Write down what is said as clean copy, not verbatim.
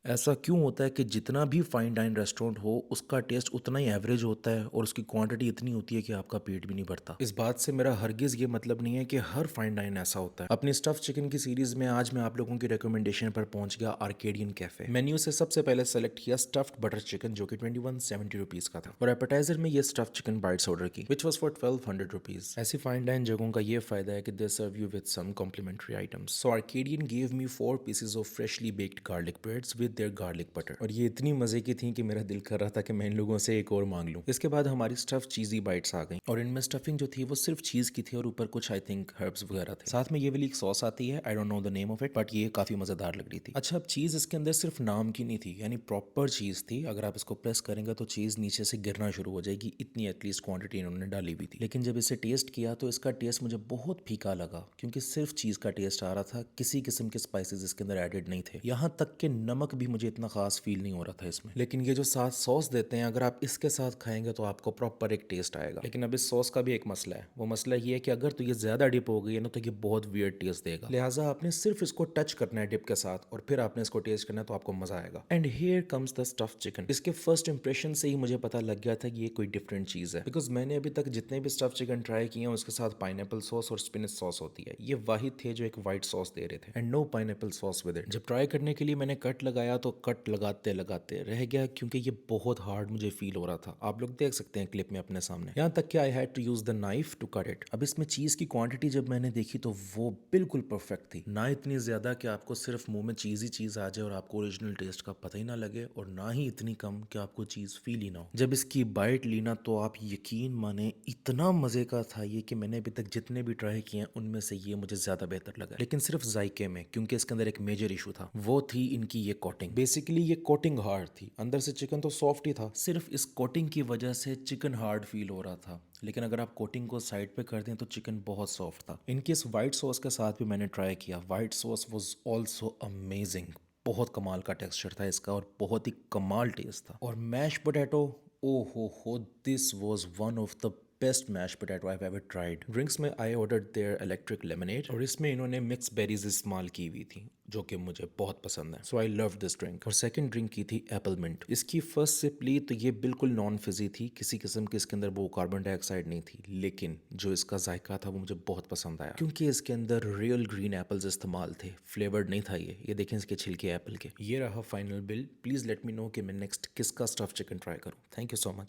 ऐसा क्यों होता है कि जितना भी फाइन डाइन रेस्टोरेंट हो उसका टेस्ट उतना ही एवरेज होता है और उसकी क्वांटिटी इतनी होती है कि आपका पेट भी नहीं भरता। इस बात से मेरा हरगिज ये मतलब नहीं है कि हर फाइन डाइन ऐसा होता है। अपनी स्टफ चिकन की सीरीज में आज मैं आप लोगों की रिकमेंडेशन पर पहुंच गया आर्केडियन कैफे। मेन्यू से सबसे पहले सेलेक्ट किया स्टफ्ड बटर चिकन जो कि 2170 रुपीज का था और एपेटाइजर में ये स्टफ चिकन बाइट्स ऑर्डर की विच वॉज फॉर 1200 रुपीज। ऐसी फाइन डाइन जगहों का ये फायदा है कि they serve you with some complimentary items. So Arcadian gave me 4 pieces of freshly baked garlic breads with their garlic butter और ये इतनी मजे की थी कि मेरा दिल कर रहा था कि मैं इन लोगों से एक और मांग लूं। इसके बाद हमारी स्टफ चीजी बाइट्स आ गई और इनमें स्टफिंग जो थी वो सिर्फ चीज की थी और ऊपर कुछ आई थिंक हर्ब्स वगैरह थे। साथ में ये वाली एक सॉस आती है, I don't know the name of it, but ये काफी मजेदार लग रही थी। अच्छा, अब चीज इसके अंदर सिर्फ नाम की नहीं थी, यानी प्रॉपर चीज थी। अगर आप इसको प्रेस करेंगे तो चीज नीचे से गिरना शुरू हो जाएगी, इतनी एटलीस्ट क्वांटिटी इन्होंने डाली हुई थी। लेकिन जब इसे टेस्ट किया तो इसका टेस्ट मुझे बहुत फीका लगा क्योंकि सिर्फ चीज का टेस्ट आ रहा था, किसी किस्म के स्पाइसेस इसके अंदर एडेड नहीं थे। यहाँ तक कि नमक भी मुझे इतना खास फील नहीं हो रहा था इसमें। लेकिन ये जो साथ सॉस देते हैं, अगर आप इसके साथ खाएंगे तो आपको प्रॉपर एक टेस्ट आएगा। लेकिन अब इस सॉस का भी एक मसला है। वो मसला ये है कि अगर तो ये ज्यादा डिप हो गई है ना तो ये बहुत वियर्ड टेस्ट देगा। लिहाजा आपने सिर्फ इसको टच करना है डिप के साथ और फिर आपने इसको टेस्ट करना है तो आपको मजा आएगा। And here comes the stuff chicken. इसके फर्स्ट इंप्रेशन से ही मुझे पता लग गया था कि ये कोई डिफरेंट चीज है, बिकॉज मैंने अभी तक जितने भी स्टफ चिकन ट्राई किए हैं उसके साथ पाइनएप्पल सॉस और स्पिनच सॉस होती है। ये वाहिद थे जो एक व्हाइट सॉस दे रहे थे and no pineapple sauce with it. जब ट्राई करने के लिए मैंने कट लगाया तो कट लगाते लगाते रह गया क्योंकि ये बहुत हार्ड मुझे फील हो रहा था। आप लोग देख सकते हैं क्लिप में अपने सामने। यहाँ तक कि I had to use the knife to cut it. अब इसमें चीज की क्वांटिटी जब मैंने देखी तो वो बिल्कुल परफेक्ट थी, ना इतनी ज्यादा कि आपको सिर्फ मुंह में चीज ही चीज आ जाए और आपको ओरिजिनल टेस्ट का पता ही ना लगे और ना ही इतनी कम कि आपको चीज फील ही ना हो। जब इसकी बाइट ली ना तो आप यकीन माने इतना मजे का था ये कि मैंने अभी तक जितने भी ट्राई किए हैं उनमें से ये मुझे ज्यादा बेहतर लगा। लेकिन सिर्फ जायके में, क्योंकि इसके अंदर एक मेजर इशू था, वो थी इनकी ये कोटिंग। बेसिकली ये कोटिंग हार्ड थी, अंदर से चिकन तो सॉफ्ट ही था, सिर्फ इस कोटिंग की वजह से चिकन हार्ड फील हो रहा था। लेकिन अगर आप कोटिंग को साइड पे कर दें तो चिकन बहुत सॉफ्ट था। इनके इस व्हाइट सॉस के साथ भी मैंने ट्राई किया। White sauce was also amazing. बहुत कमाल का टेक्सचर था इसका और बहुत ही कमाल टेस्ट था। और मैश पोटैटो, ओ हो, this was one of the best mash potato I ever tried. Drinks में I ordered their electric lemonade और इसमें इन्होंने मिक्स बेरीज इस्तेमाल की हुई थी जो कि मुझे बहुत पसंद है। सो आई लव दिस ड्रिंक। और सेकंड ड्रिंक की थी एप्पल मिंट। इसकी फर्स्ट सिप ली तो ये बिल्कुल नॉन फिजी थी, किसी किस्म की इसके अंदर वो कार्बन डाइऑक्साइड नहीं थी। लेकिन जो इसका जायका था वो मुझे बहुत पसंद आया क्योंकि इसके अंदर रियल ग्रीन एप्पल्स इस्तेमाल थे, फ्लेवर्ड नहीं था ये देखें इसके छिलके एप्पल के। ये रहा final bill. Please let me know कि मैं नेक्स्ट किसका स्टफ चिकन ट्राई करूँ। Thank you so much.